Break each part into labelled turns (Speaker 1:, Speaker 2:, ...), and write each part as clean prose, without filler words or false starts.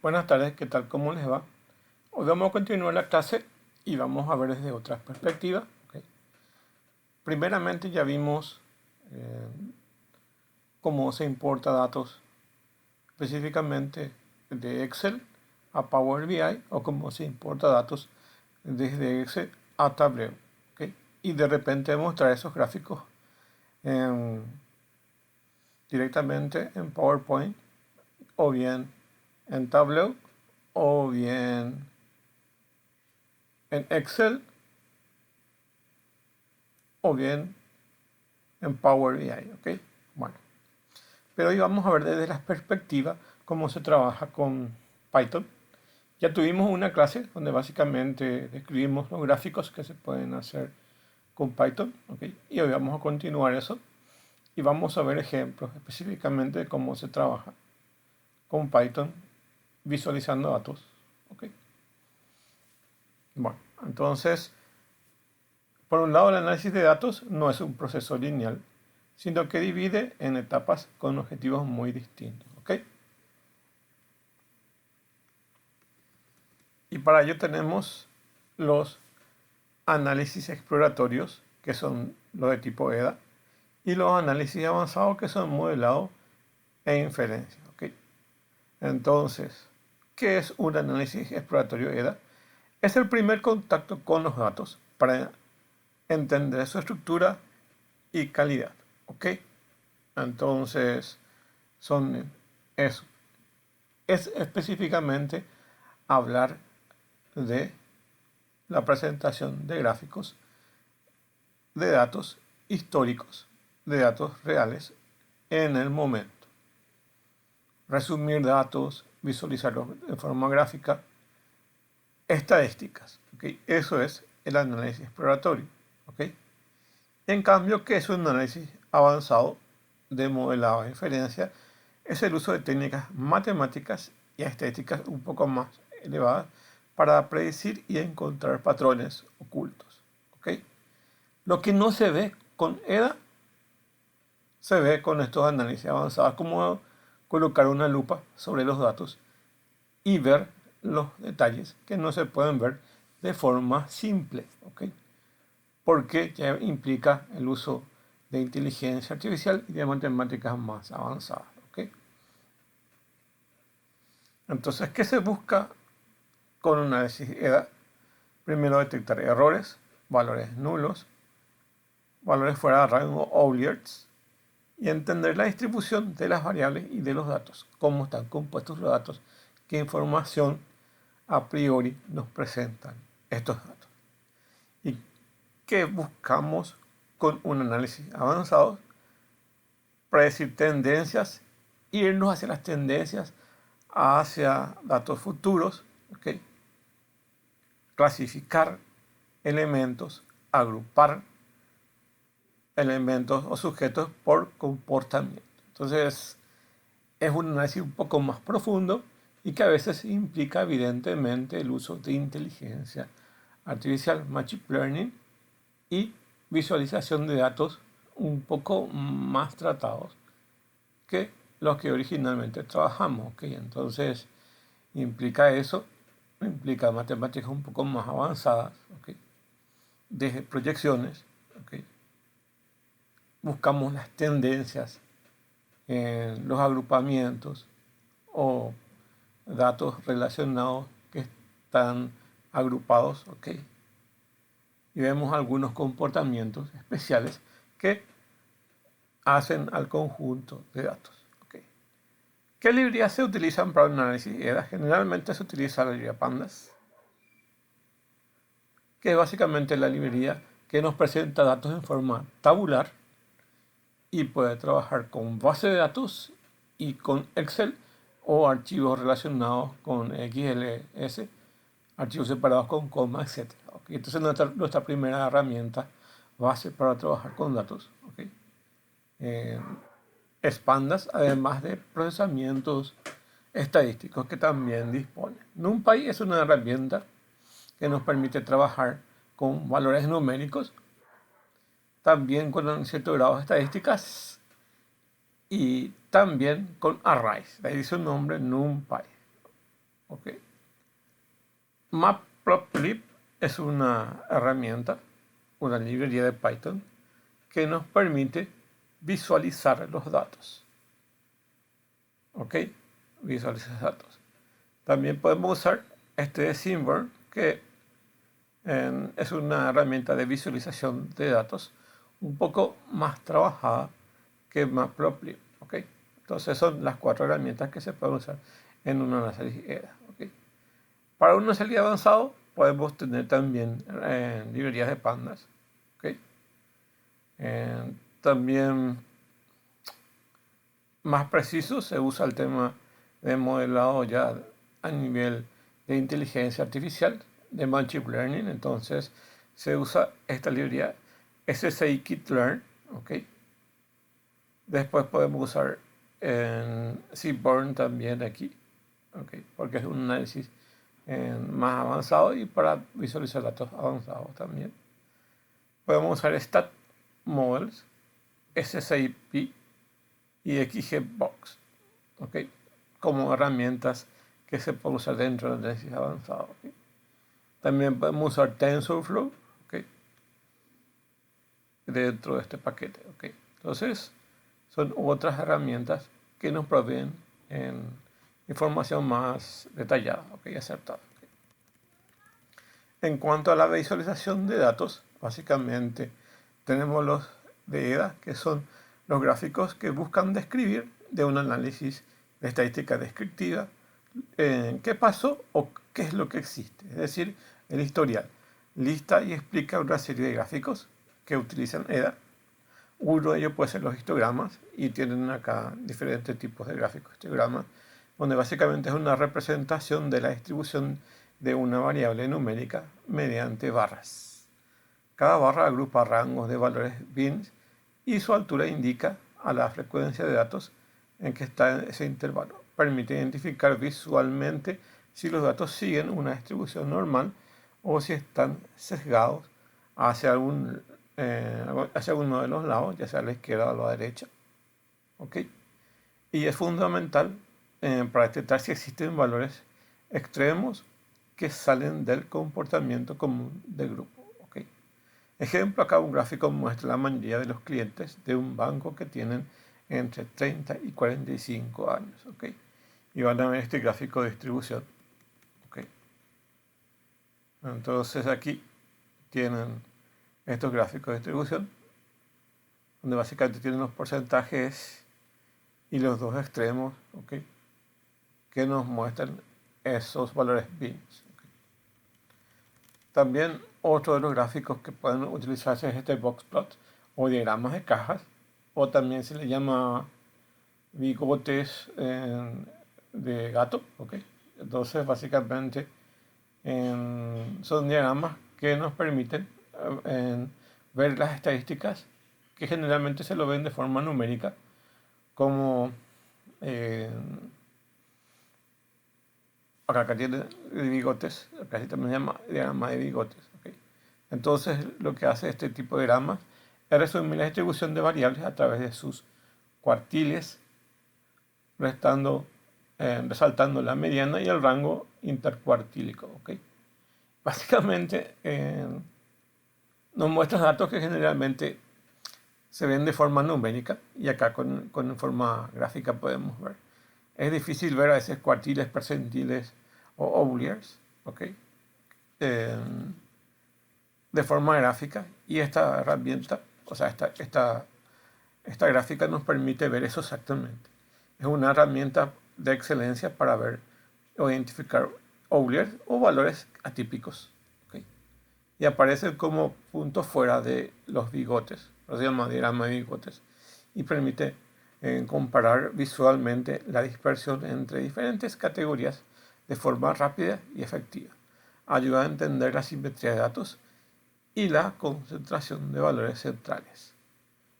Speaker 1: Buenas tardes, ¿qué tal? ¿Cómo les va? Hoy vamos a continuar la clase y vamos a ver desde otras perspectivas. ¿Ok? Primeramente ya vimos eh, cómo se importa datos específicamente de Excel a Power BI o cómo se importa datos desde Excel a Tableau. ¿Ok? Y de repente mostrar esos gráficos en- directamente en PowerPoint o bien en Tableau o bien en Excel o bien en Power BI, ¿ok? Bueno, pero hoy vamos a ver desde la perspectiva cómo se trabaja con Python. Ya tuvimos una clase donde básicamente describimos los gráficos que se pueden hacer con Python, ¿ok? Y hoy vamos a continuar eso y vamos a ver ejemplos específicamente de cómo se trabaja con Python visualizando datos, ¿ok? Bueno, entonces, por un lado, el análisis de datos no es un proceso lineal, sino que divide en etapas con objetivos muy distintos, ¿ok? Y para ello tenemos los análisis exploratorios, que son los de tipo EDA, y los análisis avanzados, que son modelado e inferencia, ¿ok? Entonces, ¿qué es un análisis exploratorio EDA? Es el primer contacto con los datos para entender su estructura y calidad, ¿ok? Entonces, son eso. Es específicamente hablar de la presentación de gráficos, de datos históricos, de datos reales en el momento. Resumir datos, visualizarlos de forma gráfica, estadísticas. ¿Ok? Eso es el análisis exploratorio. ¿Ok? En cambio, ¿qué es un análisis avanzado de modelado de inferencia? Es el uso de técnicas matemáticas y estadísticas un poco más elevadas para predecir y encontrar patrones ocultos. ¿Ok? Lo que no se ve con EDA se ve con estos análisis avanzados, como colocar una lupa sobre los datos y ver los detalles que no se pueden ver de forma simple, ¿ok? Porque ya implica el uso de inteligencia artificial y de matemáticas más avanzadas, ¿ok? Entonces, ¿qué se busca con un análisis EDA? Primero, detectar errores, valores nulos, valores fuera de rango, outliers, y entender la distribución de las variables y de los datos, cómo están compuestos los datos, qué información a priori nos presentan estos datos. ¿Y qué buscamos con un análisis avanzado? Predecir tendencias, irnos hacia las tendencias, hacia datos futuros, ¿ok? Clasificar elementos, agrupar elementos o sujetos por comportamiento. Entonces, es un análisis un poco más profundo y que a veces implica evidentemente el uso de inteligencia artificial, machine learning y visualización de datos un poco más tratados que los que originalmente trabajamos. ¿Okay? Entonces, implica eso, implica matemáticas un poco más avanzadas, ¿okay? Desde proyecciones, ¿okay? Buscamos las tendencias en los agrupamientos o datos relacionados que están agrupados, ¿ok? Y vemos algunos comportamientos especiales que hacen al conjunto de datos, ¿ok? ¿Qué librerías se utilizan para el análisis EDA? Generalmente se utiliza la librería Pandas, que es básicamente la librería que nos presenta datos en forma tabular y puede trabajar con base de datos y con Excel o archivos relacionados con XLS, archivos separados con coma, etc. ¿Okay? Entonces nuestra primera herramienta base para trabajar con datos. ¿Okay? Eh, Pandas, además de procesamientos estadísticos que también dispone. NumPy es una herramienta que nos permite trabajar con valores numéricos, también con un cierto grado de estadísticas y también con arrays. De ahí su nombre NumPy. ¿ok? Matplotlib es una herramienta, una librería de Python que nos permite visualizar los datos. ¿Ok? Visualizar datos. También podemos usar este de Simburn, que es una herramienta de visualización de datos un poco más trabajada que Matplotlib. ¿Ok? Entonces son las 4 herramientas que se pueden usar en un análisis EDA. ¿Ok? Para un análisis avanzado podemos tener también librerías de pandas. ¿Ok? También más preciso se usa el tema de modelado ya a nivel de inteligencia artificial, de Machine Learning. Entonces se usa esta librería scikit-learn. ¿Ok? Después podemos usar Seaborn también aquí, ¿okay? Porque es un análisis más avanzado y para visualizar datos avanzados también. Podemos usar Stat Models, SSIP y XGBox, ¿okay? Como herramientas que se pueden usar dentro del análisis avanzado. ¿Okay? También podemos usar TensorFlow, ¿okay? Dentro de este paquete. ¿Okay? Entonces, son otras herramientas que nos proveen información más detallada, ¿okay? Acertada. ¿Okay? En cuanto a la visualización de datos, básicamente tenemos los de EDA, que son los gráficos que buscan describir de un análisis de estadística descriptiva qué pasó o qué es lo que existe. Es decir, el historial lista y explica una serie de gráficos que utilizan EDA. Uno de ellos puede ser los histogramas y tienen acá diferentes tipos de gráficos histogramas, donde básicamente es una representación de la distribución de una variable numérica mediante barras. Cada barra agrupa rangos de valores bins y su altura indica a la frecuencia de datos en que está ese intervalo. Permite identificar visualmente si los datos siguen una distribución normal o si están sesgados hacia hacia uno de los lados, ya sea a la izquierda o a la derecha. ¿Ok? Y es fundamental para detectar si existen valores extremos que salen del comportamiento común del grupo. ¿Ok? Ejemplo, acá un gráfico muestra la mayoría de los clientes de un banco que tienen entre 30 y 45 años. ¿Ok? Y van a ver este gráfico de distribución. ¿Ok? Entonces aquí tienen estos gráficos de distribución, donde básicamente tienen los porcentajes y los dos extremos, ¿okay? Que nos muestran esos valores bins. ¿Okay? También otro de los gráficos que pueden utilizarse es este box plot o diagramas de cajas, o también se le llama bigotes de gato. ¿Okay? Entonces básicamente son diagramas que nos permiten ver las estadísticas que generalmente se lo ven de forma numérica, como acá tiene bigotes, acá sí también se llama diagrama de bigotes. ¿Okay? Entonces lo que hace este tipo de diagramas es resumir la distribución de variables a través de sus cuartiles, resaltando la mediana y el rango intercuartílico. ¿Okay? Básicamente nos muestra datos que generalmente se ven de forma numérica y acá con forma gráfica podemos ver. Es difícil ver a veces cuartiles, percentiles o Outliers, ¿ok? De forma gráfica, y esta herramienta, o sea, esta gráfica nos permite ver eso exactamente. Es una herramienta de excelencia para ver o identificar Outliers o valores atípicos, ¿ok? Y aparecen como puntos fuera de los bigotes, se llama diagrama de bigotes, y permite comparar visualmente la dispersión entre diferentes categorías de forma rápida y efectiva. Ayuda a entender la simetría de datos y la concentración de valores centrales.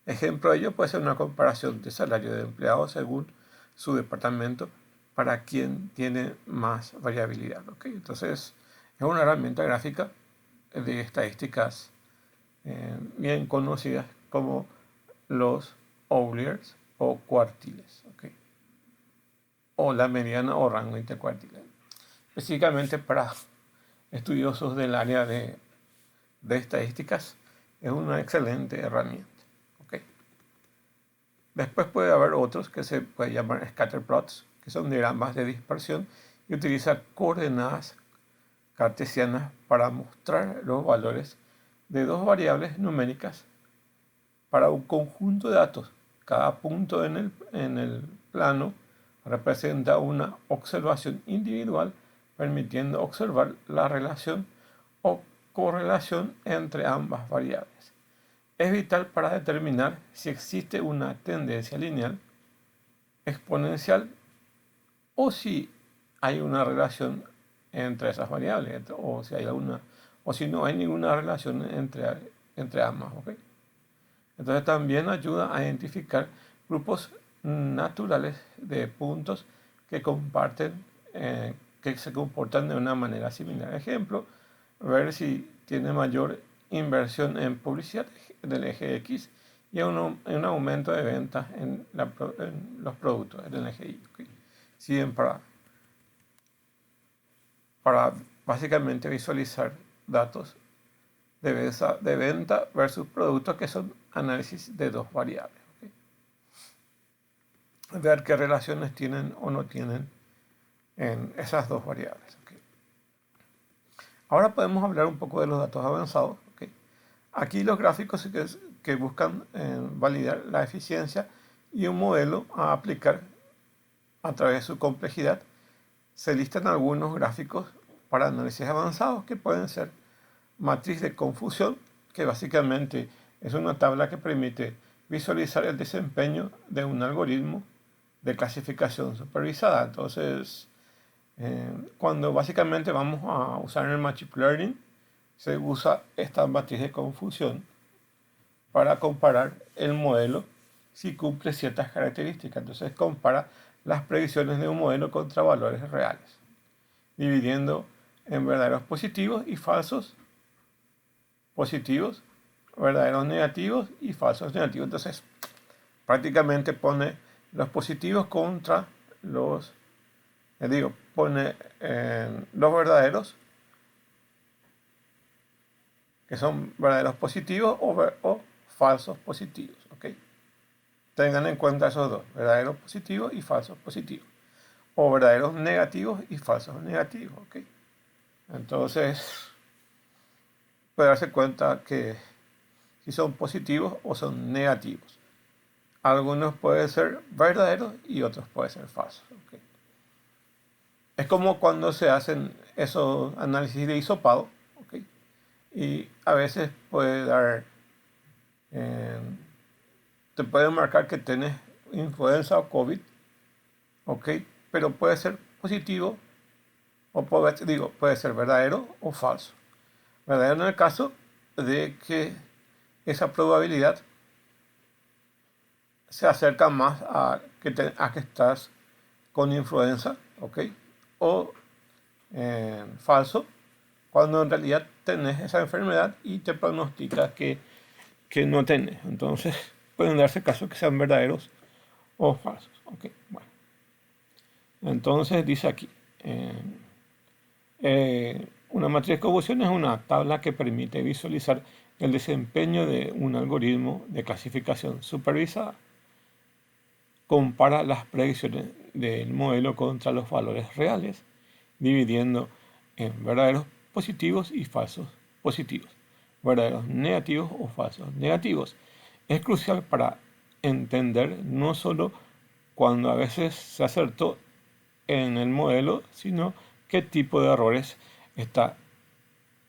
Speaker 1: Ejemplo de ello puede ser una comparación de salario de empleados según su departamento para quien tiene más variabilidad. ¿Okay? Entonces, es una herramienta gráfica de estadísticas bien conocidas como los Outliers o cuartiles, ¿okay? O la mediana o rango intercuartilero. específicamente para estudiosos del área de estadísticas, es una excelente herramienta. ¿Okay? Después puede haber otros que se puede llamar scatterplots, que son diagramas de dispersión y utiliza coordenadas cartesianas para mostrar los valores de dos variables numéricas para un conjunto de datos. Cada punto en el plano representa una observación individual, permitiendo observar la relación o correlación entre ambas variables. Es vital para determinar si existe una tendencia lineal, exponencial, o si hay una relación entre esas variables, o si hay alguna, o si no hay ninguna relación entre ambas. ¿Okay? Entonces también ayuda a identificar grupos naturales de puntos que comparten, que se comportan de una manera similar. Ejemplo, ver si tiene mayor inversión en publicidad del eje X y un aumento de ventas en los productos del eje Y. ¿Okay? Siguen para básicamente visualizar datos de venta versus productos, que son análisis de dos variables. ¿Okay? Ver qué relaciones tienen o no tienen en esas dos variables. ¿Okay? Ahora podemos hablar un poco de los datos avanzados. ¿Okay? Aquí los gráficos que buscan validar la eficiencia y un modelo a aplicar a través de su complejidad. Se listan algunos gráficos para análisis avanzados que pueden ser matriz de confusión, que básicamente es una tabla que permite visualizar el desempeño de un algoritmo de clasificación supervisada. Entonces, cuando básicamente vamos a usar en el Machine Learning, se usa esta matriz de confusión para comparar el modelo si cumple ciertas características. Entonces compara las predicciones de un modelo contra valores reales, dividiendo en verdaderos positivos y falsos positivos, verdaderos negativos y falsos negativos. Entonces, prácticamente pone los positivos contra los, pone los verdaderos, que son verdaderos positivos o falsos positivos. ¿Okay? Tengan en cuenta esos dos, verdaderos positivos y falsos positivos, o verdaderos negativos y falsos negativos. ¿Okay? Entonces, puede darse cuenta que si son positivos o son negativos. Algunos pueden ser verdaderos y otros pueden ser falsos. ¿Okay? Es como cuando se hacen esos análisis de hisopado. ¿Okay? Y a veces puede dar, te puede marcar que tienes influenza o COVID. ¿Okay? Pero puede ser positivo o puede ser verdadero o falso. Verdadero en el caso de que esa probabilidad se acerca más a que estás con influenza, ¿ok? O falso, cuando en realidad tenés esa enfermedad y te pronostica que no tenés. Entonces, pueden darse casos que sean verdaderos o falsos. ¿Ok? Bueno. Entonces, dice aquí, una matriz de confusión es una tabla que permite visualizar el desempeño de un algoritmo de clasificación supervisada. Compara las predicciones del modelo contra los valores reales, dividiendo en verdaderos positivos y falsos positivos, verdaderos negativos o falsos negativos. Es crucial para entender no solo cuando a veces se acertó en el modelo, sino qué tipo de errores está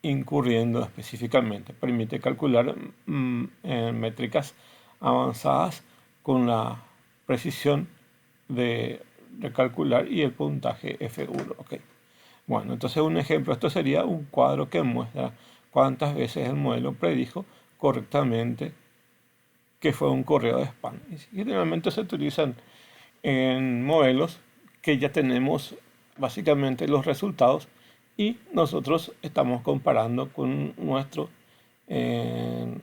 Speaker 1: incurriendo específicamente. Permite calcular en métricas avanzadas con la precisión de calcular y el puntaje F1. Okay. Bueno, entonces un ejemplo, esto sería un cuadro que muestra cuántas veces el modelo predijo correctamente que fue un correo de spam. Y generalmente se utilizan en modelos que ya tenemos básicamente los resultados y nosotros estamos comparando con nuestro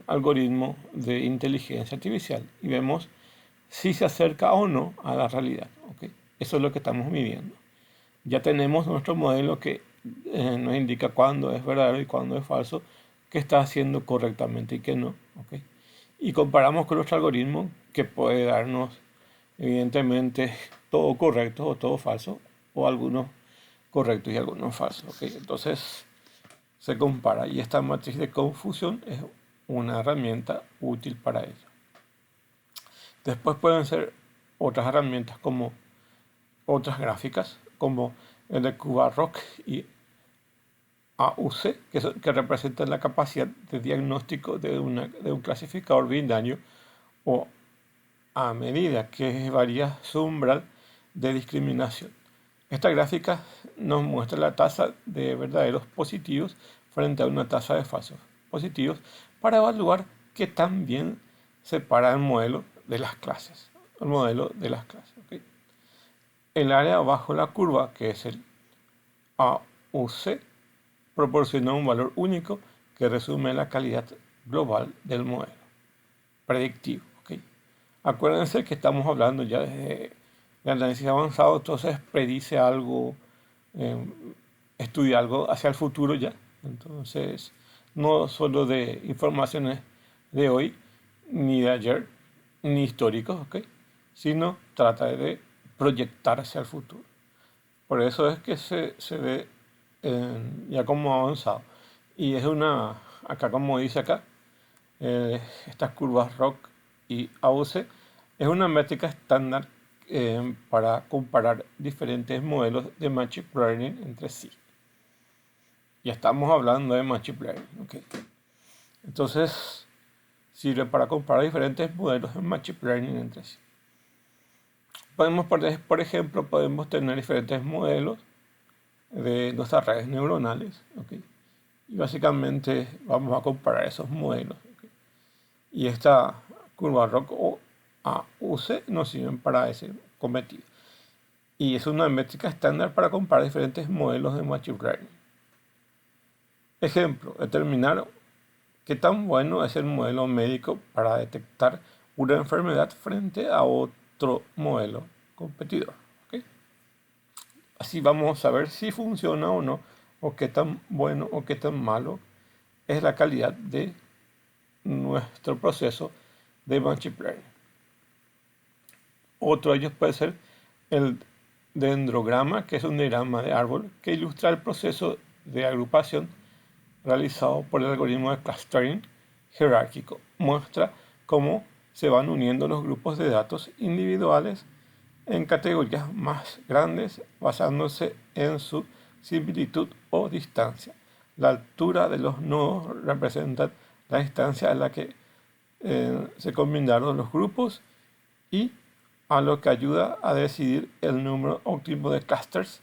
Speaker 1: algoritmo de inteligencia artificial y vemos si se acerca o no a la realidad. ¿Okay? Eso es lo que estamos midiendo. Ya tenemos nuestro modelo que nos indica cuándo es verdadero y cuándo es falso, qué está haciendo correctamente y qué no. ¿Ok? Y comparamos con nuestro algoritmo que puede darnos, evidentemente, todo correcto o todo falso, o algunos correctos y algunos falsos. ¿Ok? Entonces se compara y esta matriz de confusión es una herramienta útil para ello. Después pueden ser otras herramientas como otras gráficas, como el de Cuba-Rock y AUC, que representan la capacidad de diagnóstico de un clasificador binario, o a medida que varía su umbral de discriminación. Esta gráfica nos muestra la tasa de verdaderos positivos frente a una tasa de falsos positivos para evaluar qué tan bien separa el modelo de las clases. El modelo de las clases. ¿Ok? El área bajo la curva, que es el AUC, proporciona un valor único que resume la calidad global del modelo predictivo. ¿Ok? Acuérdense que estamos hablando ya de análisis avanzado, entonces predice algo, eh, estudia algo hacia el futuro ya. Entonces, no solo de informaciones de hoy, ni de ayer, ni históricos, ¿ok? Sino trata de proyectar hacia el futuro. Por eso es que se ve ya como avanzado. Y es acá como dice acá, estas curvas ROC y AUC, es una métrica estándar para comparar diferentes modelos de Machine Learning entre sí. Ya estamos hablando de Machine Learning. ¿Ok? Entonces, sirve para comparar diferentes modelos de Machine Learning entre sí. Por ejemplo, podemos tener diferentes modelos de nuestras redes neuronales. ¿Ok? Y básicamente vamos a comparar esos modelos. ¿Ok? Y esta curva ROC o AUC nos sirven para ese cometido. Y es una métrica estándar para comparar diferentes modelos de Machine Learning. Ejemplo, determinar qué tan bueno es el modelo médico para detectar una enfermedad frente a otro modelo competidor. ¿Ok? Así vamos a ver si funciona o no, o qué tan bueno o qué tan malo es la calidad de nuestro proceso de Machine Learning. Otro de ellos puede ser el dendrograma, que es un diagrama de árbol que ilustra el proceso de agrupación realizado por el algoritmo de clustering jerárquico. Muestra cómo se van uniendo los grupos de datos individuales en categorías más grandes basándose en su similitud o distancia. La altura de los nodos representa la distancia a la que se combinaron los grupos y a lo que ayuda a decidir el número óptimo de clusters.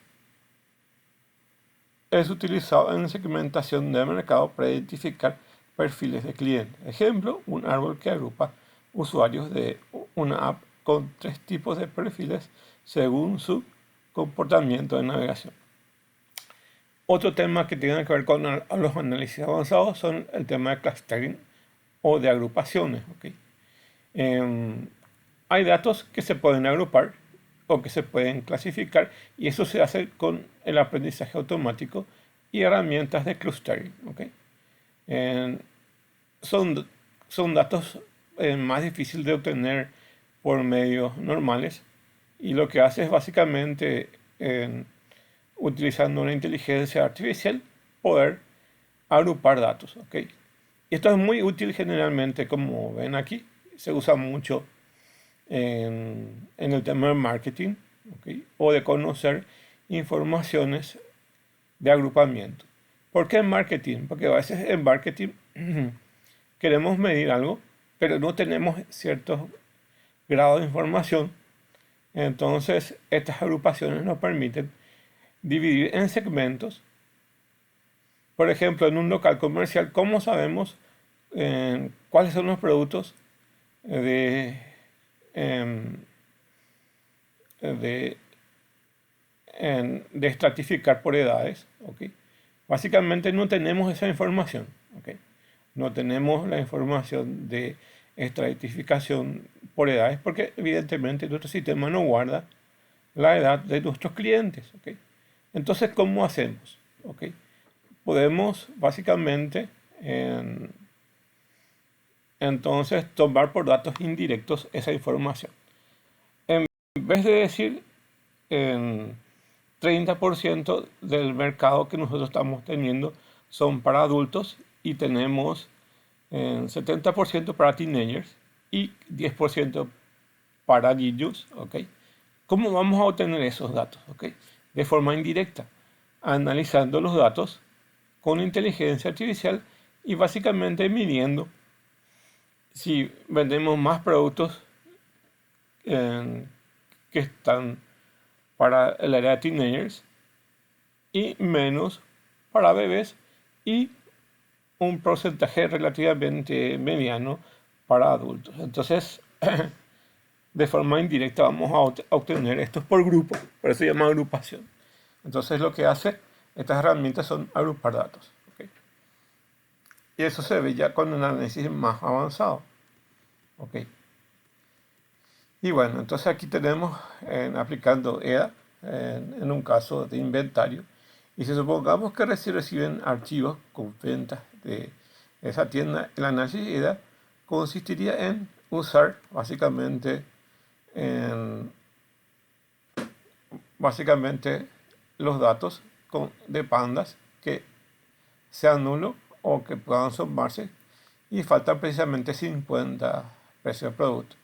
Speaker 1: Es utilizado en segmentación de mercado para identificar perfiles de clientes. Ejemplo, un árbol que agrupa usuarios de una app con 3 tipos de perfiles según su comportamiento de navegación. Otro tema que tiene que ver con los análisis avanzados son el tema de clustering o de agrupaciones. ¿Ok? Hay datos que se pueden agrupar o que se pueden clasificar y eso se hace con el aprendizaje automático y herramientas de clustering. ¿Ok? Son, son datos más difíciles de obtener por medios normales y lo que hace es básicamente, utilizando una inteligencia artificial, poder agrupar datos. ¿Ok? Y esto es muy útil generalmente, como ven aquí, se usa mucho en el tema de marketing, ¿ok? O de conocer informaciones de agrupamiento. ¿Por qué en marketing? Porque a veces en marketing queremos medir algo, pero no tenemos cierto grado de información. Entonces, estas agrupaciones nos permiten dividir en segmentos. Por ejemplo, en un local comercial, ¿cómo sabemos cuáles son los productos de, em, de, de estratificar por edades? ¿Ok? Básicamente no tenemos esa información. ¿Ok? No tenemos la información de estratificación por edades porque evidentemente nuestro sistema no guarda la edad de nuestros clientes. ¿Ok? Entonces, ¿cómo hacemos? ¿Ok? Podemos básicamente entonces tomar por datos indirectos esa información. En vez de decir en 30% del mercado que nosotros estamos teniendo son para adultos y tenemos 70% para teenagers y 10% para niños, ¿ok? ¿Cómo vamos a obtener esos datos? ¿Ok? De forma indirecta, analizando los datos con inteligencia artificial y básicamente midiendo si vendemos más productos que están para el área de teenagers y menos para bebés y un porcentaje relativamente mediano para adultos. Entonces, de forma indirecta vamos a obtener estos por grupo, por eso se llama agrupación. Entonces lo que hace estas herramientas son agrupar datos. ¿Ok? Y eso se ve ya con un análisis más avanzado. ¿Ok? Y bueno, entonces aquí tenemos aplicando EDA en un caso de inventario. Y si supongamos que reciben archivos con ventas de esa tienda, el análisis EDA consistiría en usar básicamente los datos de pandas que sean nulos o que puedan sumarse y faltan precisamente 50 precios de producto.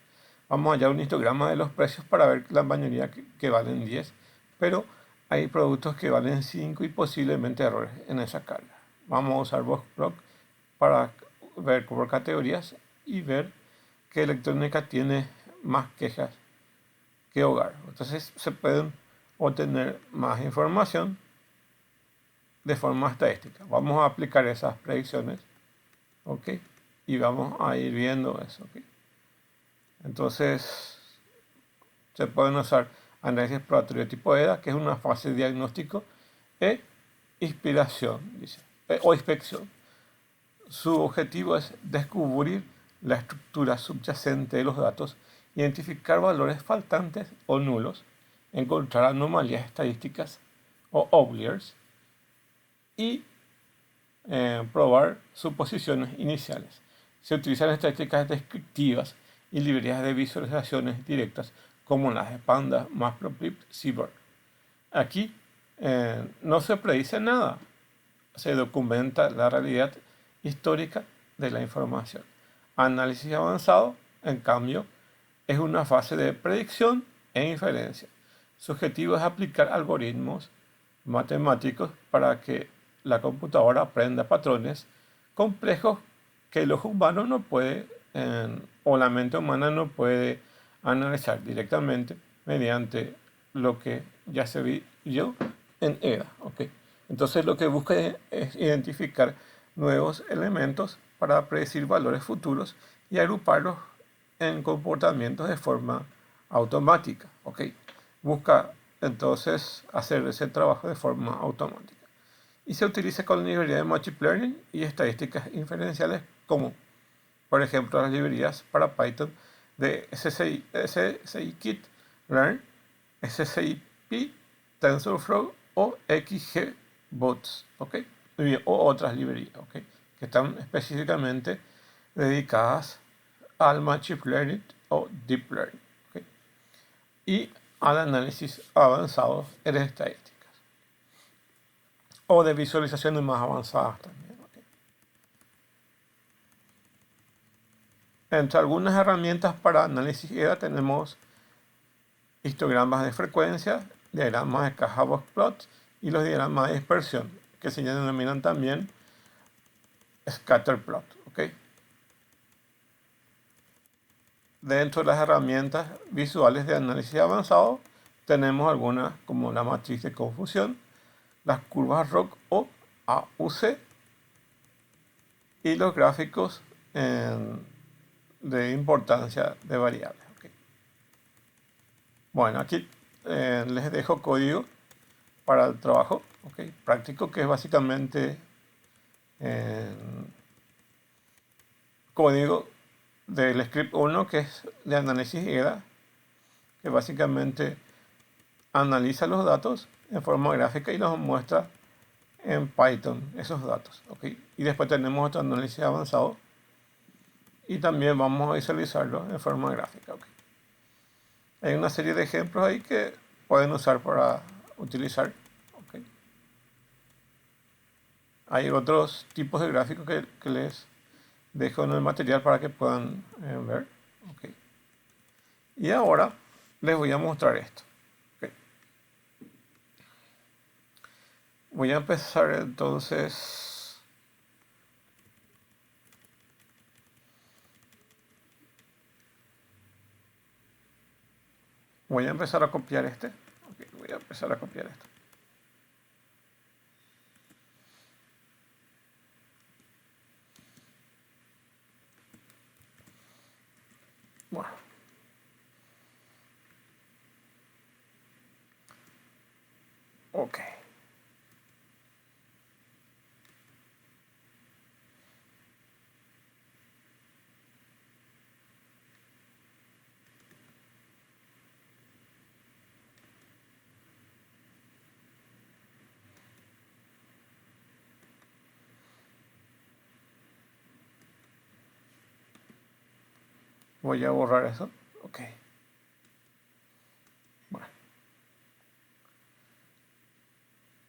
Speaker 1: Vamos a hallar un histograma de los precios para ver la mayoría que valen 10, pero hay productos que valen 5 y posiblemente errores en esa carga. Vamos a usar VoxBlock para ver por categorías y ver qué electrónica tiene más quejas que hogar. Entonces se pueden obtener más información de forma estadística. Vamos a aplicar esas predicciones, ¿ok? Y vamos a ir viendo eso, ¿ok? Entonces se pueden usar análisis exploratorio tipo EDA, que es una fase de diagnóstico, e inspiración, dice, o inspección. Su objetivo es descubrir la estructura subyacente de los datos, identificar valores faltantes o nulos, encontrar anomalías estadísticas o outliers y probar suposiciones iniciales. Se utilizan estadísticas descriptivas y librerías de visualizaciones directas como las de Panda, Matplotlib, Seabird. Aquí no se predice nada, se documenta la realidad histórica de la información. Análisis avanzado, en cambio, es una fase de predicción e inferencia. Su objetivo es aplicar algoritmos matemáticos para que la computadora aprenda patrones complejos que el ojo humano no puede, o la mente humana no puede analizar directamente mediante lo que ya se vio en EDA. ¿Ok? Entonces lo que busca es identificar nuevos elementos para predecir valores futuros y agruparlos en comportamientos de forma automática. ¿Ok? Busca entonces hacer ese trabajo de forma automática. Y se utiliza con la librería de Machine Learning y estadísticas inferenciales como, por ejemplo, las librerías para Python de SCI-Kit-Learn, SCI-P, TensorFlow o XGBoost, ¿ok? O otras librerías, ¿ok? Que están específicamente dedicadas al Machine Learning o Deep Learning, ¿ok? Y al análisis avanzado de estadísticas o de visualizaciones más avanzadas también. ¿Ok? Entre algunas herramientas para análisis EDA tenemos histogramas de frecuencia, diagramas de caja boxplot y los diagramas de dispersión, que se denominan también scatterplot. ¿Ok? Dentro de las herramientas visuales de análisis avanzado tenemos algunas como la matriz de confusión, las curvas ROC o AUC y los gráficos de importancia de variables. ¿Okay? Bueno, aquí les dejo código para el trabajo, ¿okay? Práctico, que es básicamente código del script 1, que es de análisis EDA, que básicamente analiza los datos en forma gráfica y nos muestra en Python esos datos. ¿Ok? Y después tenemos otro análisis avanzado y también vamos a visualizarlo en forma gráfica. ¿Ok? Hay una serie de ejemplos ahí que pueden usar para utilizar. ¿Ok? Hay otros tipos de gráficos que les dejo en el material para que puedan ver. ¿Ok? Y ahora les voy a mostrar esto. ¿Ok? Voy a empezar entonces. Voy a empezar a copiar este. Ok, voy a empezar a copiar esto. Bueno. Ok. Voy a borrar eso. Ok. Bueno.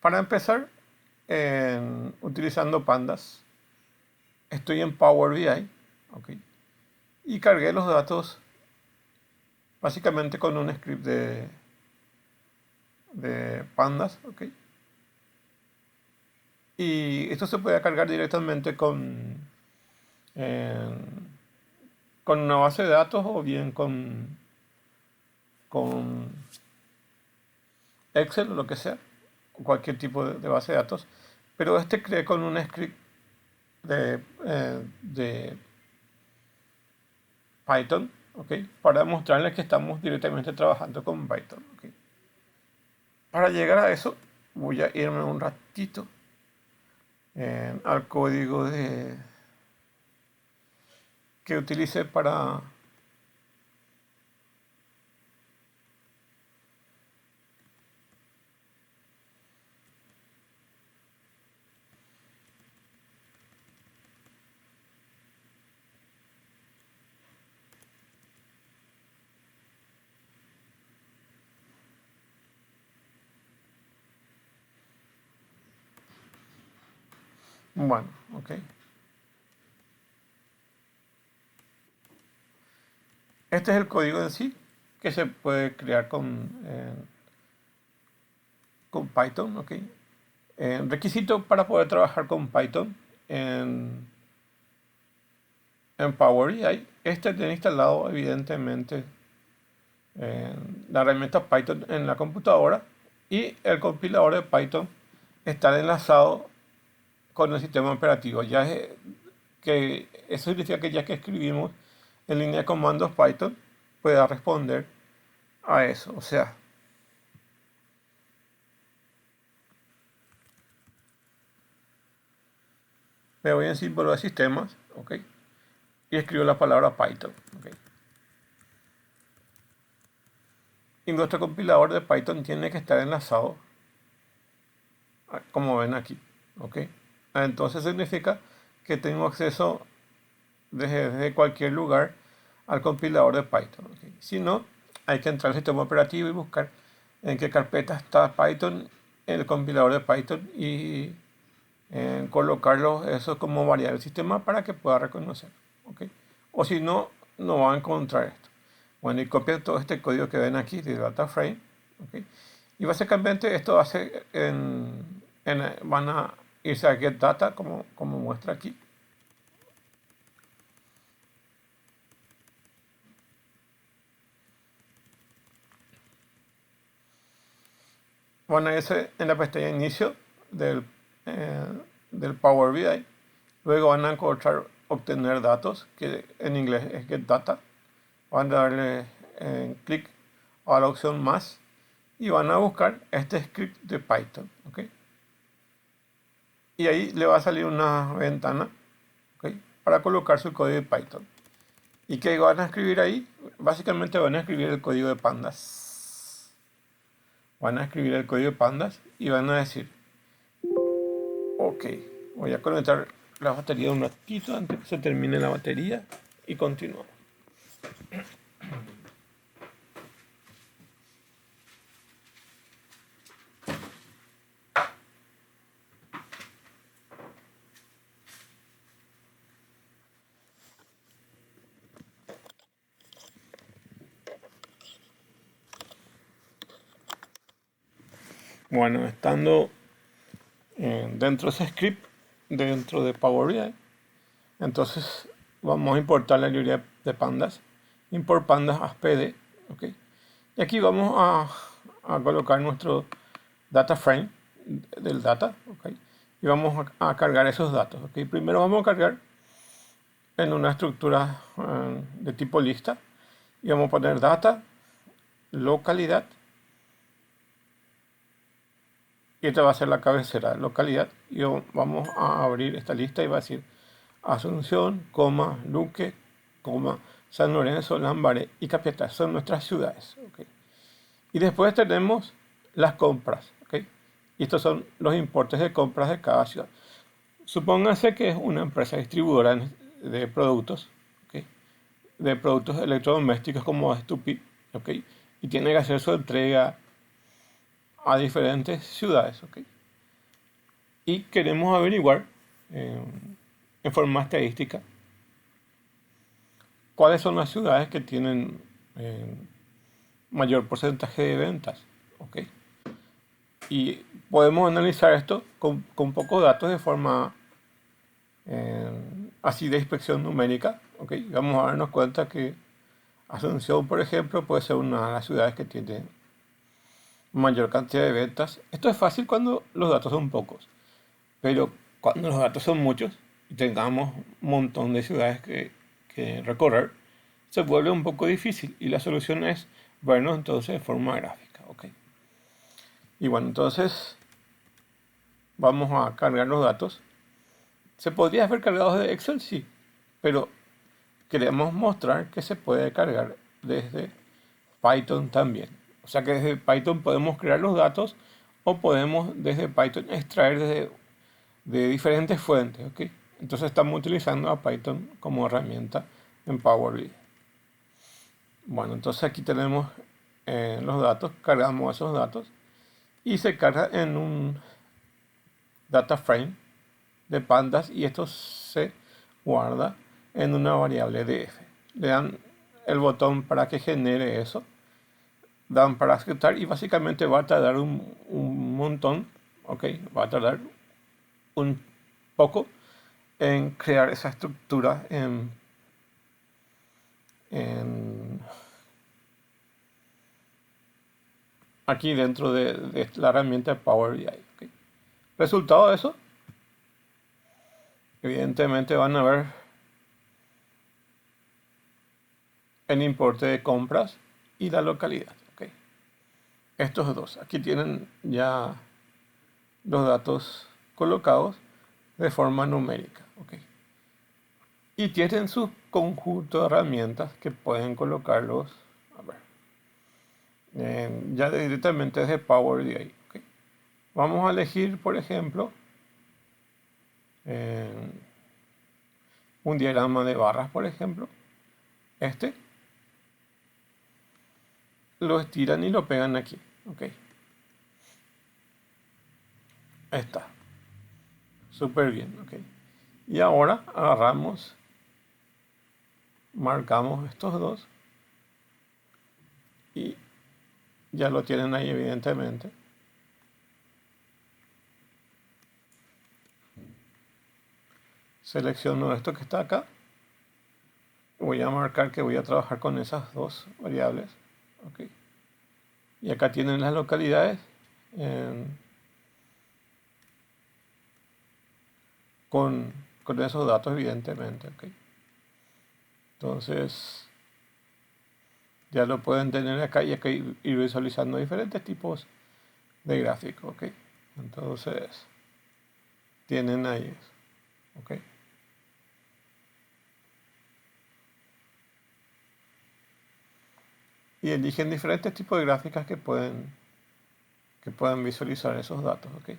Speaker 1: Para empezar, utilizando pandas, estoy en Power BI. Ok. Y cargué los datos básicamente con un script de pandas. Ok. Y esto se puede cargar directamente eh, con una base de datos o bien con Excel o lo que sea, o cualquier tipo de base de datos. Pero este creé con un script de Python, ¿ok? Para mostrarles que estamos directamente trabajando con Python, ¿ok? Para llegar a eso, voy a irme un ratito al código que utilicé para... Bueno, ok. Este es el código en sí que se puede crear con Python, ¿ok? Requisito para poder trabajar con Python en, en Power BI. Este tiene instalado evidentemente la herramienta Python en la computadora y el compilador de Python está enlazado con el sistema operativo. Que eso significa que ya que escribimos en línea de comandos Python, pueda responder a eso. O sea, me voy en símbolo de sistemas, ¿ok? Y escribo la palabra Python, ¿ok? Y nuestro compilador de Python tiene que estar enlazado, como ven aquí, ¿ok? Entonces significa que tengo acceso desde cualquier lugar al compilador de Python, ¿ok? Si no, hay que entrar al sistema operativo y buscar en qué carpeta está Python, el compilador de Python y colocarlo eso como variable del sistema para que pueda reconocer, ¿ok? O si no, no va a encontrar esto. Bueno, y copia todo este código que ven aquí de data frame, ¿ok? Y básicamente esto hace van a irse a get data como muestra aquí. Van a irse en la pestaña inicio eh, del Power BI. Luego van a encontrar obtener datos, que en inglés es get data. Van a darle clic a la opción más y van a buscar este script de Python, ¿ok? Y ahí le va a salir una ventana, ¿ok? Para colocar su código de Python. ¿Y qué van a escribir ahí? Básicamente van a escribir el código de pandas. van a escribir el código pandas y van a decir, ok, voy a conectar la batería un ratito antes que se termine la batería y continuamos. Bueno, estando dentro de ese script, dentro de Power BI, entonces vamos a importar la librería de pandas, import pandas as pd, ¿ok? Y aquí vamos a colocar nuestro data frame del data, ¿ok? Y vamos a cargar esos datos, ¿ok? Primero vamos a cargar en una estructura de tipo lista y vamos a poner data, localidad, y esta va a ser la cabecera, localidad, y vamos a abrir esta lista y va a decir Asunción, Luque, San Lorenzo, Lambaré y Capiatá, son nuestras ciudades, ¿ok? Y después tenemos las compras, ¿ok? Y estos son los importes de compras de cada ciudad. Supónganse que es una empresa distribuidora de productos, ¿ok? De productos electrodomésticos como Stupi, ¿ok? Y tiene que hacer su entrega a diferentes ciudades, ¿ok? Y queremos averiguar eh, en forma estadística cuáles son las ciudades que tienen mayor porcentaje de ventas, ¿ok? Y podemos analizar esto con pocos datos de forma así de inspección numérica, ¿ok? Vamos a darnos cuenta que Asunción, por ejemplo, puede ser una de las ciudades que tiene mayor cantidad de ventas. Esto es fácil cuando los datos son pocos, pero cuando los datos son muchos y tengamos un montón de ciudades que recorrer, se vuelve un poco difícil y la solución es vernos entonces de forma gráfica, ¿ok? Y bueno, entonces vamos a cargar los datos. ¿Se podría haber cargado de Excel? Sí, pero queremos mostrar que se puede cargar desde Python también. O sea que desde Python podemos crear los datos o podemos desde Python extraer de diferentes fuentes, ¿ok? Entonces estamos utilizando a Python como herramienta en Power BI. Bueno, entonces aquí tenemos los datos, cargamos esos datos y se carga en un data frame de pandas y esto se guarda en una variable df. Le dan el botón para que genere eso, dan para ejecutar y básicamente va a tardar un montón, ok, va a tardar un poco en crear esa estructura en aquí dentro de la herramienta Power BI. ¿Okay? Resultado de eso, evidentemente van a ver el importe de compras y la localidad. ¿Okay? Estos dos, aquí tienen ya los datos colocados de forma numérica. ¿Okay? Y tienen su conjunto de herramientas que pueden colocarlos, a ver, ya directamente desde Power BI. ¿Okay? Vamos a elegir, por ejemplo, un diagrama de barras, por ejemplo. Este lo estiran y lo pegan aquí. Ok. Está. Súper bien. Ok. Y ahora agarramos, marcamos estos dos y ya lo tienen ahí evidentemente. Selecciono esto que está acá. Voy a marcar que voy a trabajar con esas dos variables. Ok. Y acá tienen las localidades con esos datos evidentemente. Ok. Entonces ya lo pueden tener acá y acá ir visualizando diferentes tipos de gráficos. Ok. Entonces tienen ahí eso. Ok. Y eligen diferentes tipos de gráficas que pueden que puedan visualizar esos datos, ¿ok?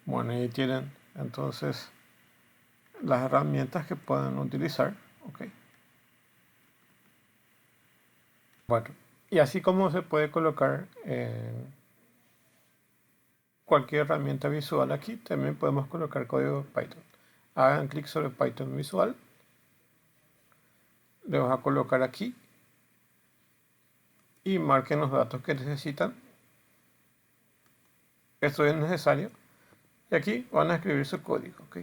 Speaker 1: Bueno, ahí tienen entonces las herramientas que pueden utilizar, ¿ok? Bueno, y así como se puede colocar cualquier herramienta visual aquí, también podemos colocar código Python. Hagan clic sobre Python Visual, le vas a colocar aquí y marquen los datos que necesitan. Esto es necesario. Y aquí van a escribir su código, ¿ok?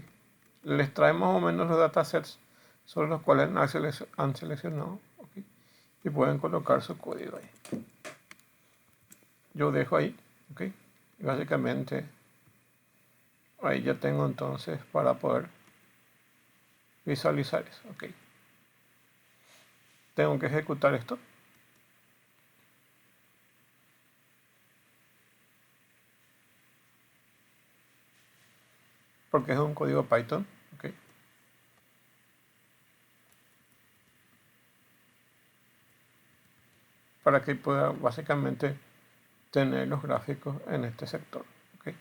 Speaker 1: Les trae más o menos los datasets sobre los cuales han seleccionado, ¿ok? Y pueden colocar su código ahí. Yo dejo ahí, ¿ok? Y básicamente ahí ya tengo entonces para poder visualizar eso, ¿ok? Tengo que ejecutar esto. Porque es un código Python, ¿ok? Para que pueda básicamente tener los gráficos en este sector, ¿ok?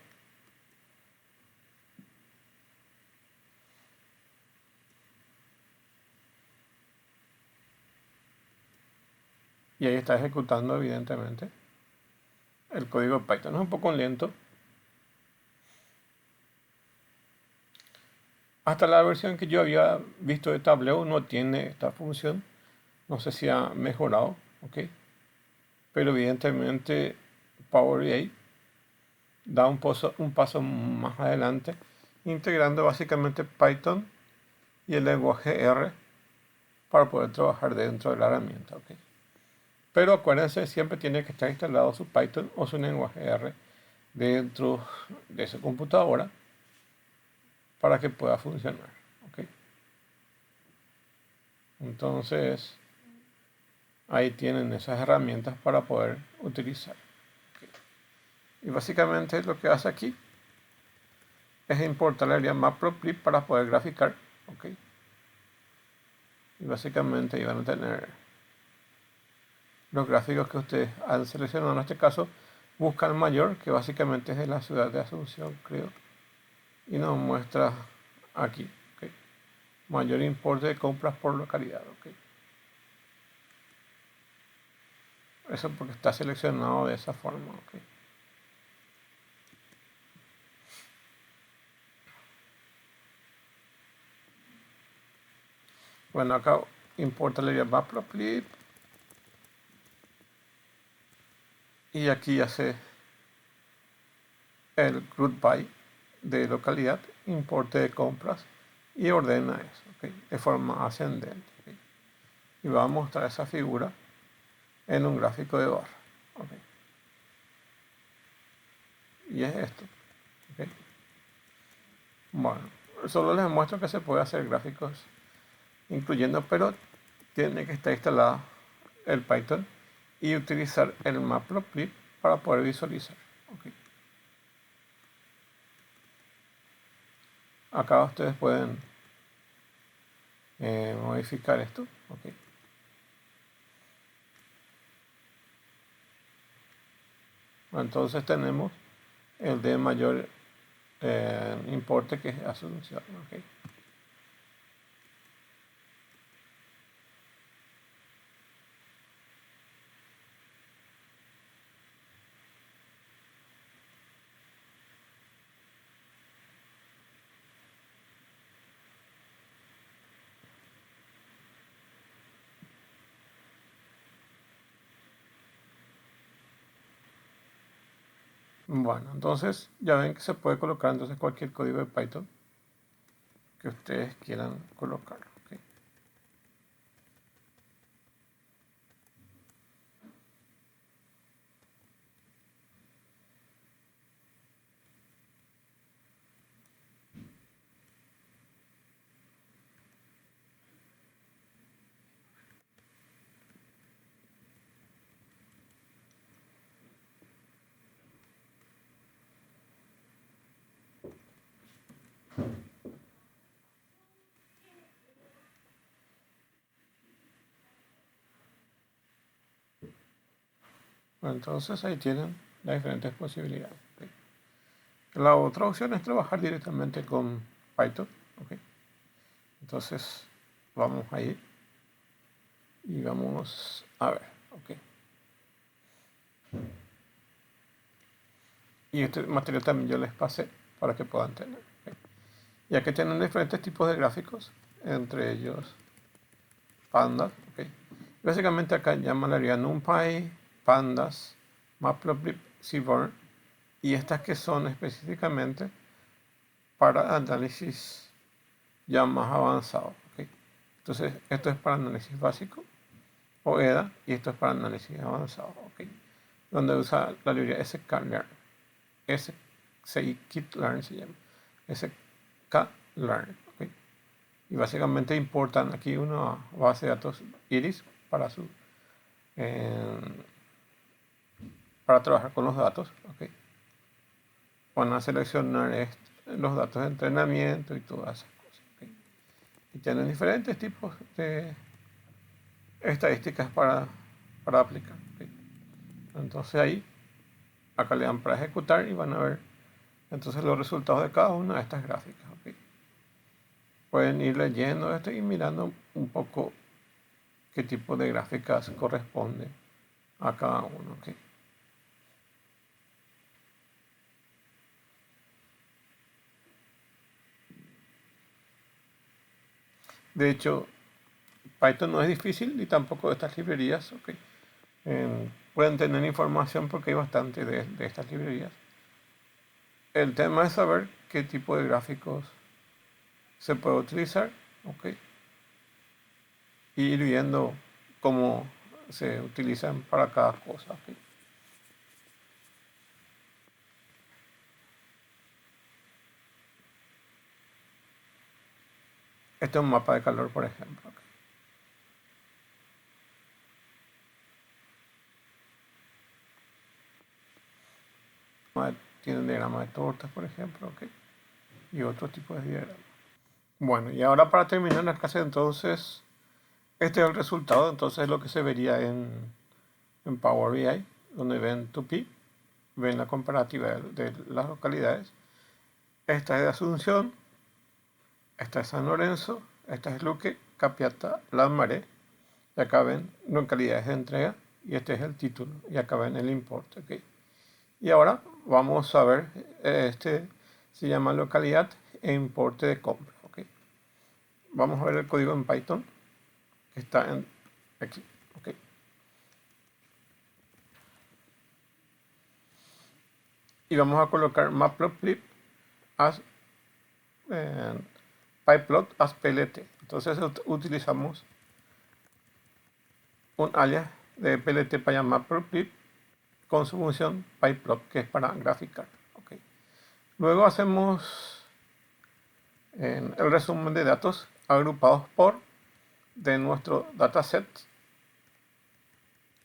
Speaker 1: Y ahí está ejecutando evidentemente el código Python. Es un poco lento. Hasta la versión que yo había visto de Tableau no tiene esta función. No sé si ha mejorado, ¿ok? Pero evidentemente Power BI da un paso más adelante, integrando básicamente Python y el lenguaje R para poder trabajar dentro de la herramienta, ¿ok? Pero acuérdense, siempre tiene que estar instalado su Python o su lenguaje R dentro de su computadora para que pueda funcionar, ¿ok? Entonces, ahí tienen esas herramientas para poder utilizar. ¿Ok? Y básicamente lo que hace aquí es importar la área Matplotlib para poder graficar, ¿ok? Y básicamente ahí van a tener los gráficos que ustedes han seleccionado. En este caso, buscan mayor, que básicamente es de la ciudad de Asunción, creo. Y nos muestra aquí, ¿ok? Mayor importe de compras por localidad, ¿ok? Eso porque está seleccionado de esa forma, ¿ok? Bueno, acá importa la área Matplotlib y aquí hace el group by de localidad, importe de compras y ordena eso, ¿ok? De forma ascendente, ¿ok? Y va a mostrar esa figura en un gráfico de barra, ¿ok? Y es esto, ¿ok? Bueno, solo les muestro que se puede hacer gráficos incluyendo, pero tiene que estar instalado el Python y utilizar el Matplotlib para poder visualizar, ¿ok? Acá ustedes pueden modificar esto, ¿ok? Entonces tenemos el de mayor importe, que es Asunción, ¿ok? Bueno, entonces ya ven que se puede colocar entonces cualquier código de Python que ustedes quieran colocar, ¿ok? Entonces ahí tienen las diferentes posibilidades. ¿Ok? La otra opción es trabajar directamente con Python. ¿Ok? Entonces vamos a ir y vamos a ver. ¿Ok? Y este material también yo les pasé para que puedan tener. ¿Ok? Ya que tienen diferentes tipos de gráficos, entre ellos pandas. ¿Ok? Básicamente acá llamaría NumPy, pandas, Matplotlib, Seaborn, y estas que son específicamente para análisis ya más avanzado. ¿Ok? Entonces, esto es para análisis básico o EDA y esto es para análisis avanzado. ¿Ok? Donde usa la librería sklearn. Scikit-learn se llama. sklearn. ¿Ok? Y básicamente importan aquí una base de datos Iris para su para trabajar con los datos. ¿Ok? Van a seleccionar los datos de entrenamiento y todas esas cosas. ¿Ok? Y tienen diferentes tipos de estadísticas para aplicar. ¿Ok? Entonces ahí, acá le dan para ejecutar y van a ver entonces los resultados de cada una de estas gráficas. ¿Ok? Pueden ir leyendo esto y mirando un poco qué tipo de gráficas corresponde a cada uno. ¿Ok? De hecho, Python no es difícil y tampoco estas librerías. ¿Ok? Pueden tener información porque hay bastante de estas librerías. El tema es saber qué tipo de gráficos se puede utilizar. ¿Ok? Y ir viendo cómo se utilizan para cada cosa. ¿Ok? Este es un mapa de calor, por ejemplo. ¿Ok? Tienen diagrama de tortas, por ejemplo. ¿Ok? Y otros tipos de diagramas. Bueno, y ahora para terminar la clase, entonces, este es el resultado. Entonces, lo que se vería en Power BI, donde ven 2P, ven la comparativa de las localidades. Esta es de Asunción, esta es San Lorenzo, esta es Luque, Capiatá, Lambaré, y acá ven localidades de entrega, y este es el título, y acá ven el importe. ¿Okay? Y ahora vamos a ver, este se llama localidad e importe de compra. ¿Okay? Vamos a ver el código en Python, que está aquí. ¿Okay? Y vamos a colocar matplotlib as pyplot as plt. Entonces utilizamos un alias de plt para llamar matplotlib con su función pyplot, que es para graficar. ¿Okay? Luego hacemos el resumen de datos agrupados por de nuestro dataset,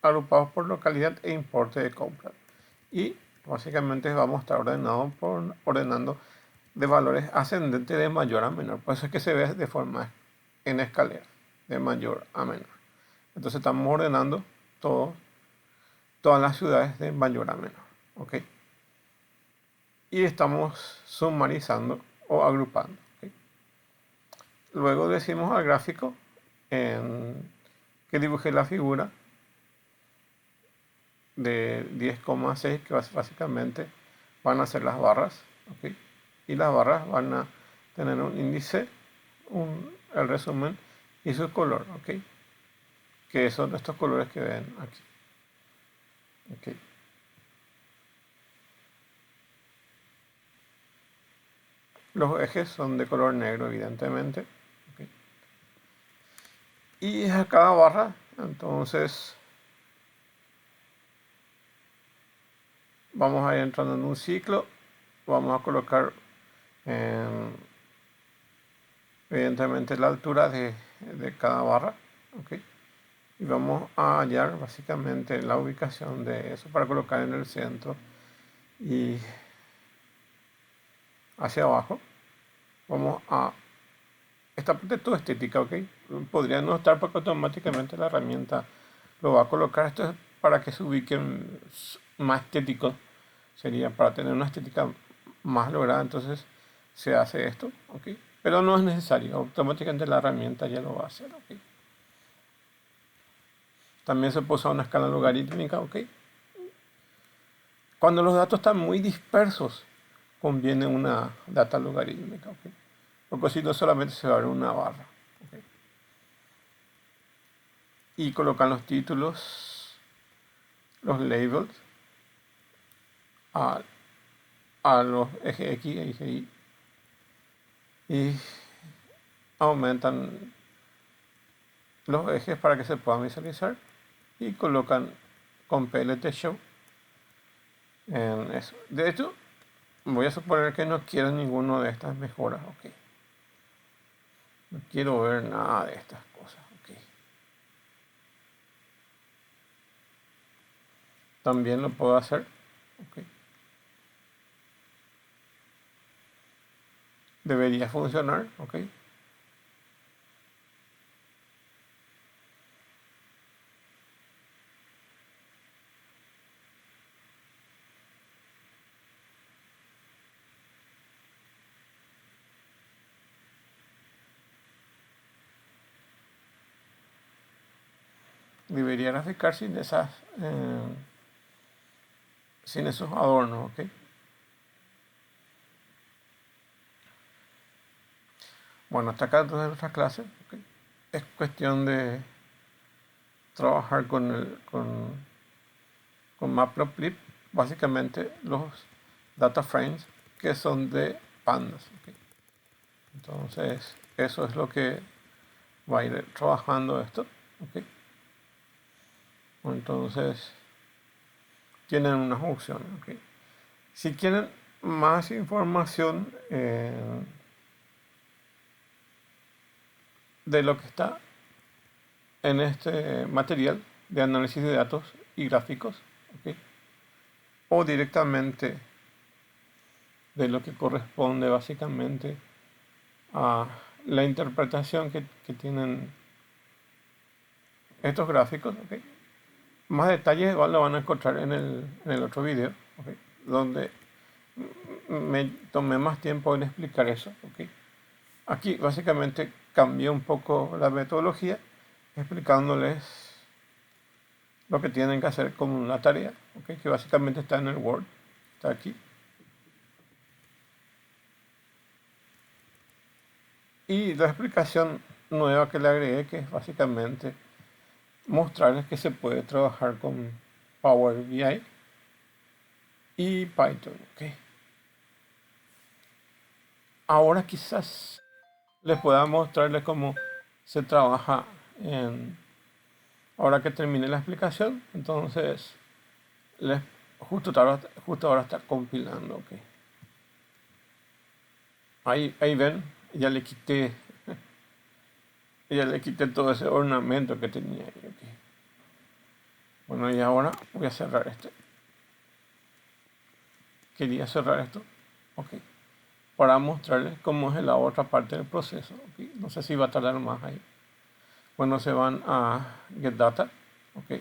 Speaker 1: agrupados por localidad e importe de compra. Y básicamente vamos a estar ordenando de valores ascendentes de mayor a menor. Por eso es que se ve de forma en escalera, de mayor a menor. Entonces estamos ordenando todas las ciudades de mayor a menor. ¿Ok? Y estamos sumarizando o agrupando. ¿Ok? Luego decimos al gráfico que dibuje la figura de 10,6, que básicamente van a ser las barras. ¿Ok? Y las barras van a tener un índice, el resumen y su color. ¿Ok? Que son estos colores que ven aquí. ¿Ok? Los ejes son de color negro, evidentemente. ¿Ok? Y a cada barra, entonces, vamos a ir entrando en un ciclo. Vamos a colocar, evidentemente, la altura de cada barra. ¿Ok? Y vamos a hallar básicamente la ubicación de eso para colocar en el centro y hacia abajo. Vamos a esta parte todo estética, ¿ok? Podría no estar porque automáticamente la herramienta lo va a colocar. Esto es para que se ubiquen más estéticos. Sería para tener una estética más lograda. Entonces se hace esto, ¿ok? Pero no es necesario. Automáticamente la herramienta ya lo va a hacer, ¿ok? También se puede usar una escala logarítmica, ¿ok? Cuando los datos están muy dispersos, conviene una data logarítmica, ¿ok? Porque si no solamente se va a ver una barra, ¿ok? Y colocan los títulos, los labels, a, a los eje X e eje Y y aumentan los ejes para que se puedan visualizar y colocan con PLT Show en eso. De hecho, voy a suponer que no quiero ninguno de estas mejoras, ok. No quiero ver nada de estas cosas, ok. También lo puedo hacer, ok. Debería funcionar, ok. Debería graficar sin esas, sin esos adornos, ok. Bueno, hasta acá entonces nuestra clase, ok. Es cuestión de trabajar con Matplotlib, básicamente los data frames que son de pandas, ok. Entonces, eso es lo que va a ir trabajando esto, ok. Entonces, tienen unas opciones, ok. Si quieren más información de lo que está en este material de análisis de datos y gráficos, ¿ok? O directamente de lo que corresponde básicamente a la interpretación que tienen estos gráficos, ¿ok? Más detalles igual lo van a encontrar en el otro video, ¿ok? Donde me tomé más tiempo en explicar eso, ¿ok? Aquí básicamente cambié un poco la metodología explicándoles lo que tienen que hacer como una tarea, ¿ok? Que básicamente está en el Word, está aquí. Y la explicación nueva que le agregué, que es básicamente mostrarles que se puede trabajar con Power BI y Python, ¿ok? Ahora quizás les pueda mostrarles cómo se trabaja en... Ahora que termine la explicación, entonces les justo ahora está compilando, ¿ok? Ahí ven, ya le quité, ya le quité todo ese ornamento que tenía ahí, ¿ok? Bueno, y ahora voy a cerrar este. Quería cerrar esto, ¿ok? Para mostrarles cómo es la otra parte del proceso, ¿ok? No sé si va a tardar más ahí. Bueno, se van a Get Data, ¿ok?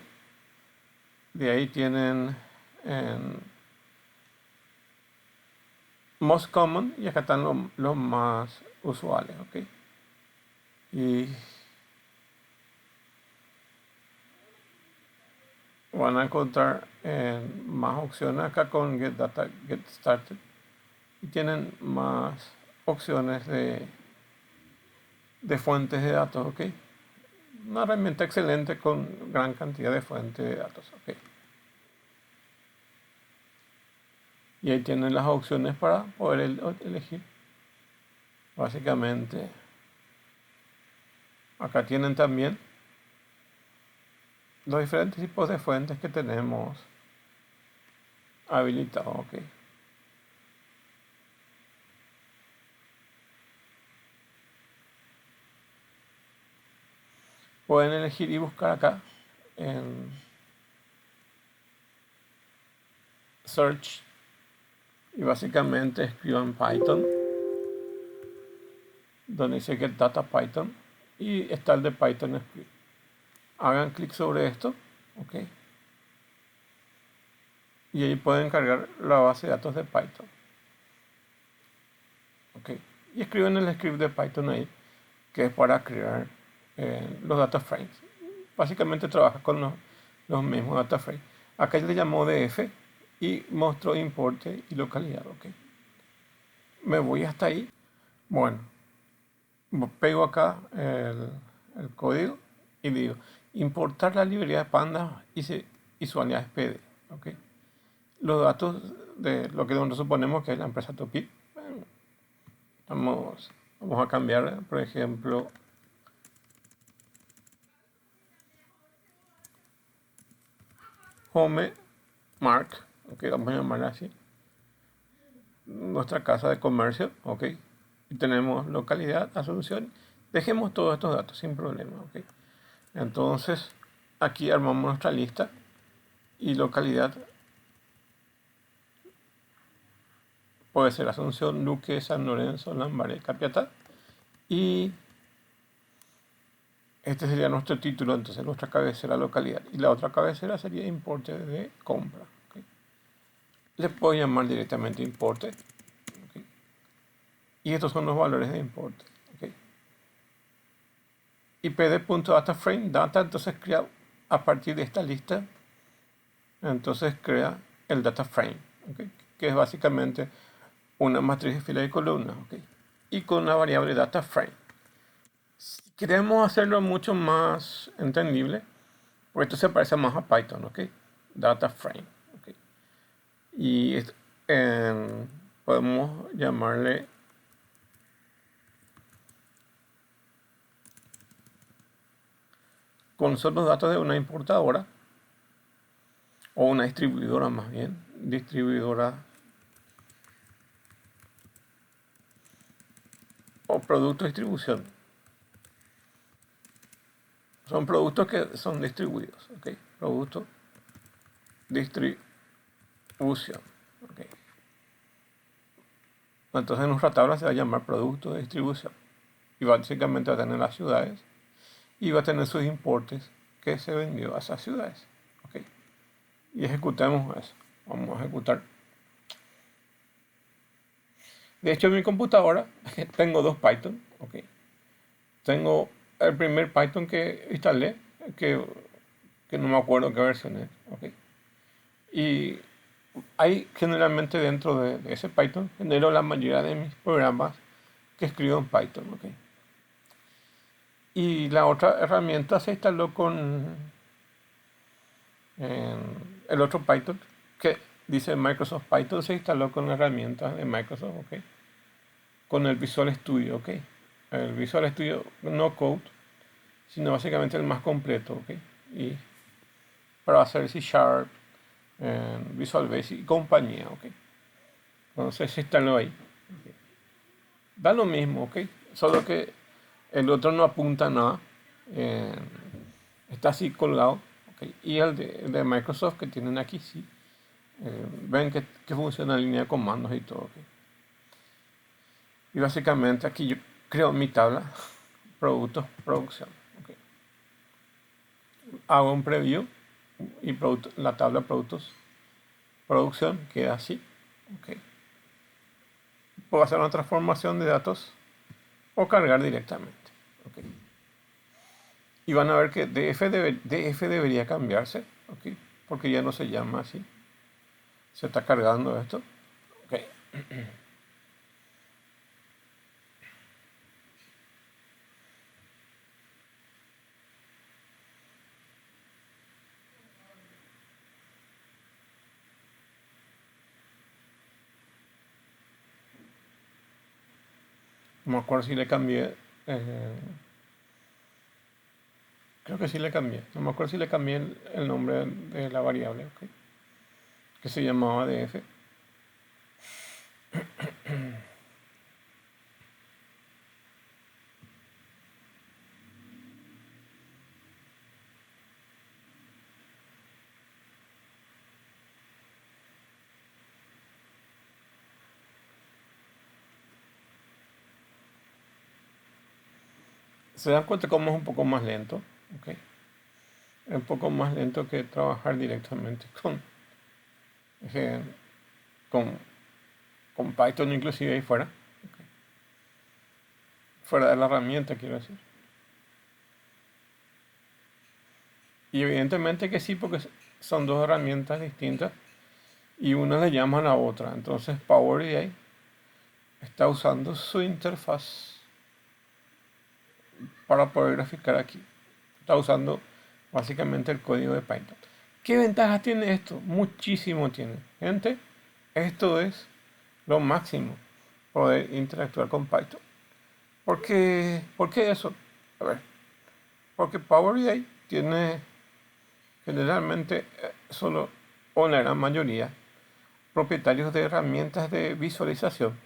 Speaker 1: De ahí tienen en Most Common y acá están los más usuales, ¿ok? Y van a encontrar más opciones acá con Get Data, Get Started. Y tienen más opciones de fuentes de datos, ¿ok? Una herramienta excelente con gran cantidad de fuentes de datos, ¿ok? Y ahí tienen las opciones para poder elegir. Básicamente, acá tienen también los diferentes tipos de fuentes que tenemos habilitados, ¿ok? Pueden elegir y buscar acá en Search y básicamente escriban Python donde dice Get Data Python y está el de Python Script. Hagan clic sobre esto, ok, y ahí pueden cargar la base de datos de Python, ok, y escriben el script de Python ahí, que es para crear los data frames. Básicamente trabaja con los mismos data frames. Acá le llamó DF y mostró importe y localidad, ok. Me voy hasta ahí. Bueno, pego acá el código y digo importar la librería de Panda y su alias PD. ¿Ok? Los datos de lo que nosotros suponemos que es la empresa Topi. Bueno, vamos a cambiar, por ejemplo, Home Mark. ¿Ok? Vamos a llamarla así. Nuestra casa de comercio. ¿Ok? Y tenemos localidad, Asunción. Dejemos todos estos datos sin problema. ¿Ok? Entonces, aquí armamos nuestra lista y localidad puede ser Asunción, Luque, San Lorenzo, Lambaré, Capiatá. Y este sería nuestro título, entonces nuestra cabecera localidad. Y la otra cabecera sería importe de compra. ¿Okay? Le puedo llamar directamente importe. ¿Okay? Y estos son los valores de importe. ¿Okay? Y pd.dataframe, data, entonces crea a partir de esta lista, entonces crea el data frame, ¿okay? Que es básicamente una matriz de fila y columna, ¿okay? Y con una variable data frame. Si queremos hacerlo mucho más entendible, pues esto se parece más a Python, ¿ok? Data frame, ¿ok? Y podemos llamarle con solo los datos de una importadora o una distribuidora más bien, distribuidora o producto de distribución. Son productos que son distribuidos, ¿ok? Producto, distribución, ¿ok? Entonces nuestra tabla se va a llamar producto de distribución y básicamente va a tener las ciudades y va a tener sus importes que se vendió a esas ciudades, ¿ok? Y ejecutamos eso. Vamos a ejecutar. De hecho, en mi computadora tengo dos Python, ¿ok? Tengo el primer Python que instalé, que, que no me acuerdo qué versión es, ¿ok? Y hay generalmente dentro de ese Python, genero la mayoría de mis programas que escribo en Python, ¿ok? Y la otra herramienta se instaló con el otro Python que dice Microsoft Python, se instaló con herramientas de Microsoft, ¿ok? Con el Visual Studio, ¿ok? El Visual Studio no Code, sino básicamente el más completo, ¿ok? Y para hacer C Sharp, Visual Basic y compañía, ¿ok? Entonces se instaló ahí. ¿Ok? Da lo mismo, ¿ok? Solo que el otro no apunta a nada. eh, Está así colgado, ¿ok? Y el de Microsoft que tienen aquí, sí. Ven que funciona en línea de comandos y todo, ¿ok? Y básicamente aquí yo creo mi tabla, productos, producción, ¿ok? Hago un preview y la tabla productos, producción queda así, ¿ok? Puedo hacer una transformación de datos o cargar directamente, ¿ok? Y van a ver que DF debería cambiarse, ¿ok? Porque ya no se llama así. Se está cargando esto, ¿ok? No me acuerdo si le cambié. Creo que sí le cambié. No me acuerdo si le cambié el nombre de la variable, ¿ok? Que se llamaba DF. Se dan cuenta cómo es un poco más lento, ¿ok? Es un poco más lento que trabajar directamente eh, con, con Python inclusive ahí fuera, ¿ok? Fuera de la herramienta, quiero decir. Y evidentemente que sí, porque son dos herramientas distintas y una le llama a la otra. Entonces Power BI está usando su interfaz para poder graficar aquí. Está usando básicamente el código de Python. ¿Qué ventajas tiene esto? Muchísimo tiene. Gente, esto es lo máximo, poder interactuar con Python. ¿Por qué eso? A ver, porque Power BI tiene generalmente solo, o la gran mayoría, propietarios de herramientas de visualización.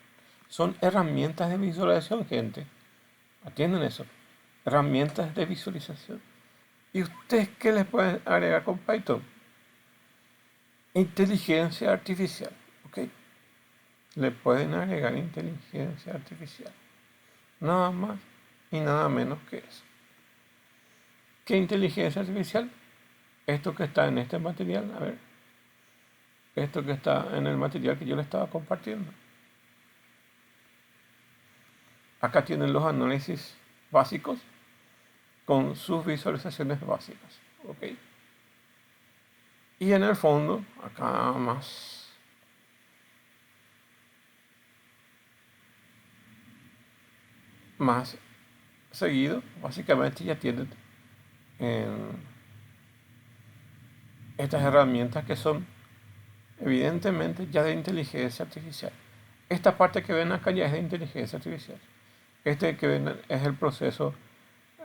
Speaker 1: Son herramientas de visualización, gente. Atienden eso. Herramientas de visualización. ¿Y ustedes qué les pueden agregar con Python? Inteligencia artificial. ¿Ok? Le pueden agregar inteligencia artificial. Nada más y nada menos que eso. ¿Qué inteligencia artificial? Esto que está en este material. A ver. Esto que está en el material que yo le estaba compartiendo. Acá tienen los análisis básicos con sus visualizaciones básicas. ¿Ok? Y en el fondo, acá más seguido, básicamente ya tienen estas herramientas que son evidentemente ya de inteligencia artificial. Esta parte que ven acá ya es de inteligencia artificial. Este que ven es el proceso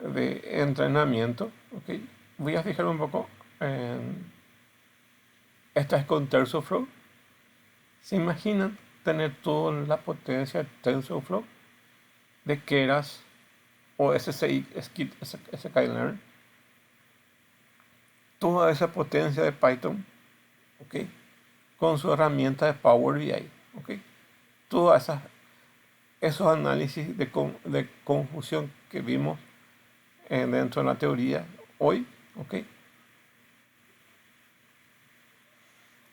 Speaker 1: de entrenamiento. ¿Ok? Voy a fijar un poco en... Esta es con TensorFlow. ¿Se imaginan tener toda la potencia de TensorFlow, de Keras o SCI, Skylern? Toda esa potencia de Python, ¿ok? Con su herramienta de Power BI, ¿ok? Todos esos análisis de confusión que vimos dentro de la teoría hoy, ¿ok?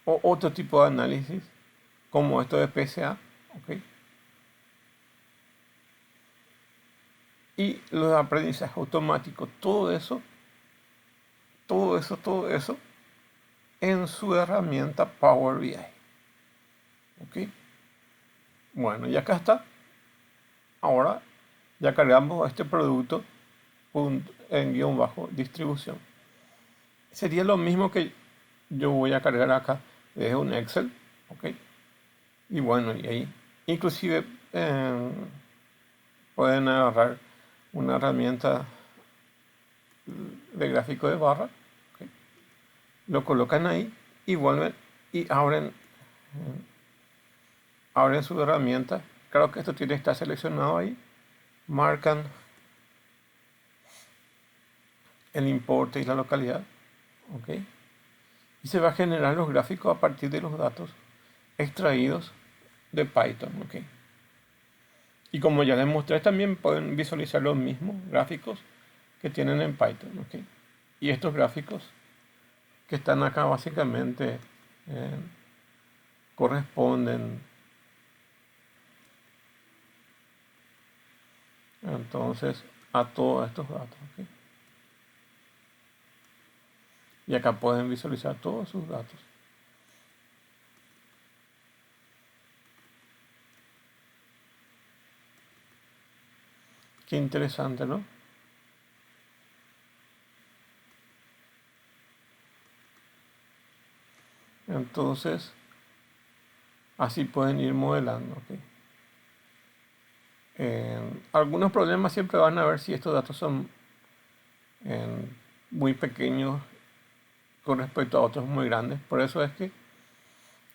Speaker 1: O otro tipo de análisis, como esto de PSA, ¿ok? Y los aprendizajes automáticos, todo eso en su herramienta Power BI, ¿ok? Bueno, y acá está. Ahora ya cargamos este producto en guión bajo distribución. Sería lo mismo que yo voy a cargar acá desde un Excel, ¿ok? Y bueno, y ahí inclusive pueden agarrar una herramienta de gráfico de barra, ¿ok? Lo colocan ahí y vuelven y abren su herramienta. Claro que esto tiene que estar seleccionado ahí. Marcan el importe y la localidad, ¿ok? Y se va a generar los gráficos a partir de los datos extraídos de Python, ¿ok? Y como ya les mostré, también pueden visualizar los mismos gráficos que tienen en Python, ¿ok? Y estos gráficos que están acá básicamente eh, corresponden entonces a todos estos datos, ¿ok? Y acá pueden visualizar todos sus datos. Qué interesante, ¿no? Entonces, así pueden ir modelando, ¿ok? Algunos problemas siempre van a ver si estos datos son muy pequeños con respecto a otros muy grandes. Por eso es que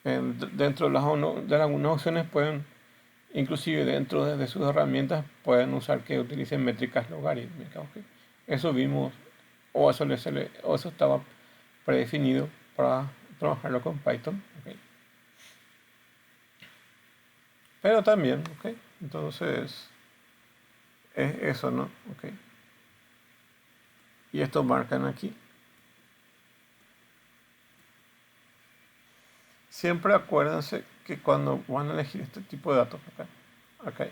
Speaker 1: dentro de algunas opciones pueden, inclusive dentro de sus herramientas, pueden usar que utilicen métricas logarítmicas, ¿ok? Eso vimos, o eso estaba predefinido para trabajarlo con Python, ¿ok? Pero también, ¿ok? Entonces, es eso, ¿no? ¿Ok? y esto marcan aquí. Siempre acuérdense que cuando van a elegir este tipo de datos, acá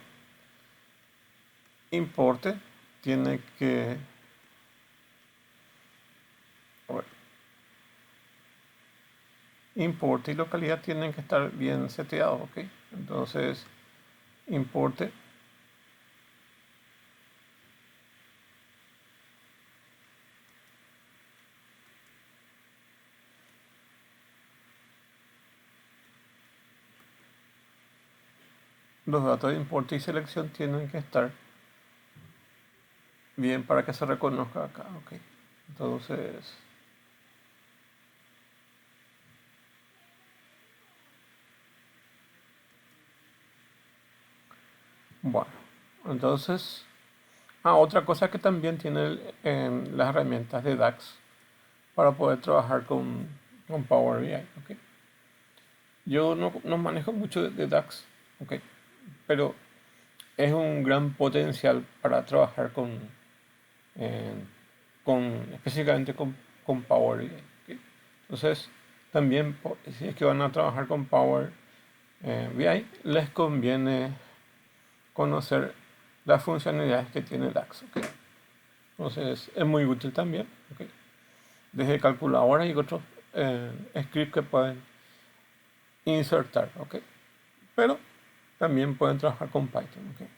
Speaker 1: importe tiene que, bueno, importe y localidad tienen que estar bien seteados, ¿ok? Entonces, importe los datos de importe y selección tienen que estar bien para que se reconozca acá, ¿ok? Entonces, bueno, entonces, otra cosa que también tiene las herramientas de DAX para poder trabajar con Power BI, ¿ok? Yo no manejo mucho de DAX, ¿ok? Pero es un gran potencial para trabajar eh, específicamente con Power BI, ¿ok? Entonces, también si es que van a trabajar con Power BI, les conviene conocer las funcionalidades que tiene DAX, ¿ok? Entonces, es muy útil también, ¿ok? Desde calculadoras y otros scripts que pueden insertar, ¿ok? Pero también pueden trabajar con Python, ¿ok?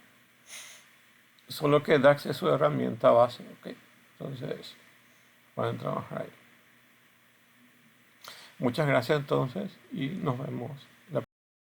Speaker 1: Solo que DAX es su herramienta base, ¿ok? Entonces, pueden trabajar ahí. Muchas gracias entonces y nos vemos